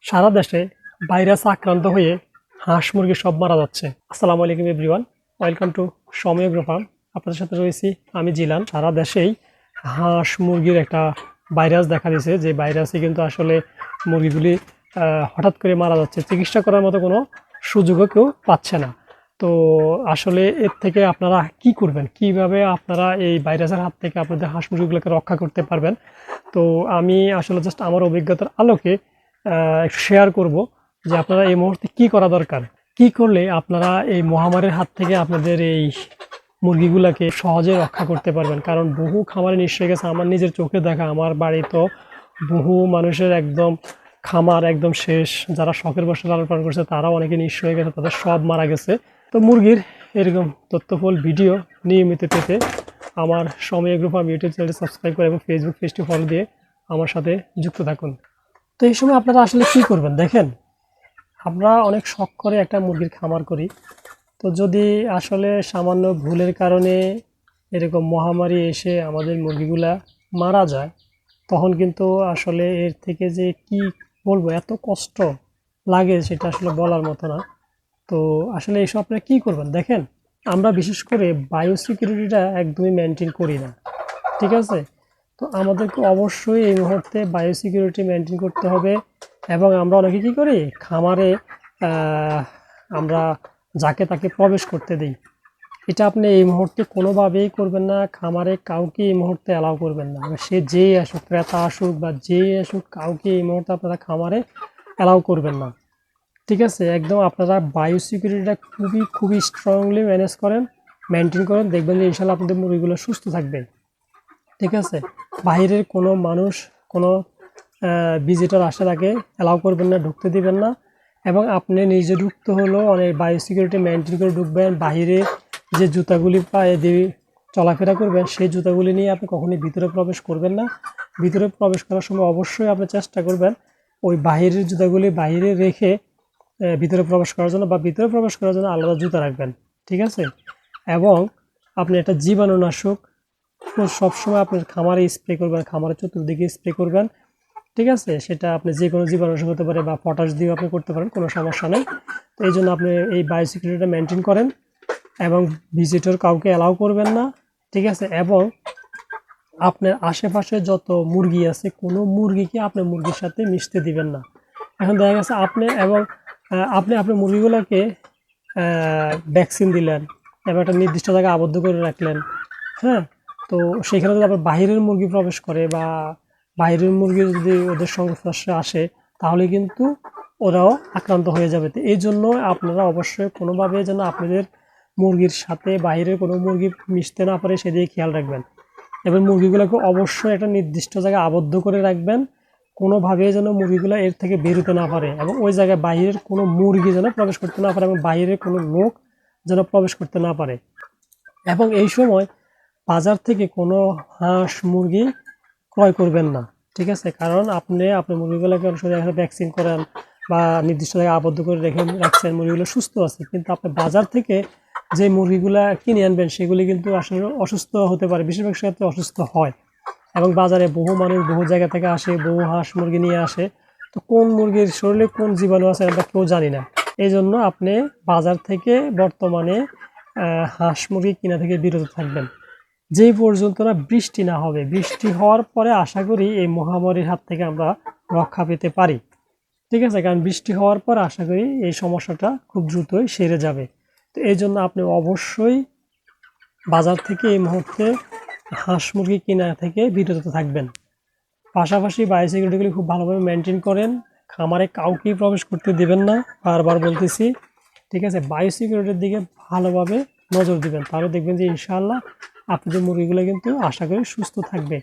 সারা দেশে ভাইরাস আক্রান্ত হয়ে হাঁস মুরগি সব মারা যাচ্ছে। আসসালামু আলাইকুম এভরিওয়ান, ওয়েলকাম টু সময় ফার্ম। আপনাদের সাথে রয়েছি আমি জিলান। সারা দেশেই হাঁস মুরগির একটা ভাইরাস দেখা দিয়েছে, যে ভাইরাসে কিন্তু আসলে মুরগিগুলি হঠাৎ করে মারা যাচ্ছে, চিকিৎসা করার মতো কোনো সুযোগও কেউ পাচ্ছে না। তো আসলে এর থেকে আপনারা কি করবেন, কিভাবে আপনারা এই ভাইরাসের হাত থেকে আপনাদের হাঁস মুরগিগুলোকে রক্ষা করতে পারবেন? তো আমি আসলে জাস্ট আমার অভিজ্ঞতার আলোকে একটু শেয়ার করব যে আপনারা এই মুহূর্তে কি করা দরকার, কি করলে আপনারা এই মহামারীর হাত থেকে আপনাদের এই মুরগিগুলাকে সহজে রক্ষা করতে পারবেন। কারণ বহু খামারে নিঃস্ব হয়ে গেছে, আমার নিজের চোখে দেখা। আমার বাড়ি তো বহু মানুষের একদম খামার একদম শেষ, যারা শখের বসে লালন পালন করছে তারাও অনেকে নিঃস্ব হয়ে গেছে, তাদের সব মারা গেছে। তো মুরগির এরকম তথ্যফুল ভিডিও নিয়মিত পেতে আমার সময় ফার্ম ইউটিউব চ্যানেলটি সাবস্ক্রাইব করে এবং ফেসবুক পেজটি ফলো দিয়ে আমার সাথে যুক্ত থাকুন। তো এই সময় আপনারা আসলে কি করবেন দেখেন, আমরা অনেক শখ করে একটা মুরগির খামার করি। তো যদি আসলে সামান্য ভুলের কারণে এরকম মহামারী এসে আমাদের মুরগিগুলা মারা যায়, তখন কিন্তু আসলে এর থেকে যে কি বলবো, এত কষ্ট লাগে সেটা আসলে বলার মতো না। তো আসলে এইসব আপনারা কী করবেন দেখেন, আমরা বিশেষ করে বায়োসিকিউরিটিটা একদমই মেনটেন করি না, ঠিক আছে? তো আমাদেরকে অবশ্যই এই মুহূর্তে বায়োসিকিউরিটি মেনটেন করতে হবে। এবং আমরা অনেকে কী করি, খামারে আমরা যাকে তাকে প্রবেশ করতে দিই। এটা আপনি এই মুহূর্তে কোনোভাবেই করবেন না, খামারে কাউকে এই মুহূর্তে অ্যালাউ করবেন না। সে যেই আসুক, ক্রেতা আসুক বা যেই আসুক, কাউকে এই মুহূর্তে আপনারা খামারে অ্যালাউ করবেন না, ঠিক আছে? একদম আপনারা বায়োসিকিউরিটিটা খুবই স্ট্রংলি ম্যানেজ করেন, মেনটেন করেন, দেখবেন যে ইনশাল্লাহ আপনাদের মুরগিগুলো সুস্থ থাকবে, ঠিক আছে? বাইরের কোনো মানুষ, কোনো ভিজিটর আসে তাকে অ্যালাউ করবেন না, ঢুকতে দিবেন না। এবং আপনি নিজে ঢুকতে হলেও অনেক বায়োসিকিউরিটি মেনটেন করে ঢুকবেন। বাইরে যে জুতাগুলি পায়ে দিয়ে চলাফেরা করবেন, সেই জুতাগুলি নিয়ে আপনি কখনোই ভিতরে প্রবেশ করবেন না। ভিতরে প্রবেশ করার সময় অবশ্যই আপনি চেষ্টা করবেন ওই বাহিরের জুতাগুলি বাইরে রেখে ভিতরে প্রবেশ করার জন্য, বা ভিতরে প্রবেশ করার জন্য আলাদা জুতা রাখবেন, ঠিক আছে? এবং আপনি একটা জীবাণুনাশক সবসময় আপনার খামারে স্প্রে করবেন, খামারের চতুর্দিকে স্প্রে করবেন, ঠিক আছে? সেটা আপনি যে কোনো জীবাণুনাশক হতে পারে বা পটাশ দিয়েও আপনি করতে পারেন, কোনো সমস্যা নেই। তো এই জন্য আপনি এই বায়োসিকিউরিটিটা মেনটেন করেন এবং ভিজিটর কাউকে অ্যালাউ করবেন না, ঠিক আছে? এবং আপনার আশেপাশে যত মুরগি আছে, কোনো মুরগিকে আপনি মুরগির সাথে মিশতে দিবেন না। এখন দেখা গেছে আপনি এবং আপনি আপনার মুরগিগুলোকে ভ্যাকসিন দিলেন এবং একটা নির্দিষ্ট জায়গায় আবদ্ধ করে রাখলেন, হ্যাঁ? তো সেখানে যদি আবার বাহিরের মুরগি প্রবেশ করে বা বাইরের মুরগি যদি ওদের সংস্পর্শে আসে, তাহলে কিন্তু ওরাও আক্রান্ত হয়ে যাবে। তো এই জন্য আপনারা অবশ্যই কোনোভাবে যেন আপনাদের মুরগির সাথে বাইরের কোনো মুরগি মিশতে না পারে সেদিকে খেয়াল রাখবেন। এবং মুরগিগুলোকে অবশ্যই একটা নির্দিষ্ট জায়গায় আবদ্ধ করে রাখবেন, কোনোভাবে যেন মুরগিগুলো এর থেকে বেরোতে না পারে এবং ওই জায়গায় বাইরের কোনো মুরগি যেন প্রবেশ করতে না পারে এবং বাইরের কোনো লোক যেন প্রবেশ করতে না পারে। এবং এই সময় বাজার থেকে কোনো হাঁস মুরগি ক্রয় করবেন না, ঠিক আছে? কারণ আপনি আপনার মুরগিগুলোকে অনেক সময় ভ্যাকসিন করেন বা নির্দিষ্ট জায়গায় আবদ্ধ করে রাখছেন, মুরগিগুলো সুস্থ আছে, কিন্তু আপনি বাজার থেকে যে মুরগিগুলো কিনে আনবেন সেগুলি কিন্তু আসলে অসুস্থ হতে পারে, বেশিরভাগ ক্ষেত্রে অসুস্থ হয়। এবং বাজারে বহু মানুষ বহু জায়গা থেকে আসে, বহু হাঁস মুরগি নিয়ে আসে। তো কোন মুরগির শরীরে কোন জীবাণু আছে আমরা কেউ জানি না। এই জন্য আপনি বাজার থেকে বর্তমানে হাঁস মুরগি কিনা থেকে বিরত থাকবেন, যেই পর্যন্ত না বৃষ্টি না হবে। বৃষ্টি হওয়ার পরে আশা করি এই মহামারীর হাত থেকে আমরা রক্ষা পেতে পারি, ঠিক আছে? কারণ বৃষ্টি হওয়ার পর আশা করি এই সমস্যাটা খুব দ্রুতই সেরে যাবে। তো এই জন্য আপনি অবশ্যই বাজার থেকে এই মুহূর্তে হাঁস মুরগি কেনা থেকে বিরত থাকবেন। পাশাপাশি বায়োসিকিউরিটিগুলি খুব ভালোভাবে মেনটেন করেন, খামারে কাউকেই প্রবেশ করতে দেবেন না, বারবার বলতেছি, ঠিক আছে? বায়োসিকিউরিটির দিকে ভালোভাবে নজর দিবেন, তাহলে দেখবেন যে ইনশাআল্লাহ আপনাদের মুরগিগুলো কিন্তু আশা করি সুস্থ থাকবে।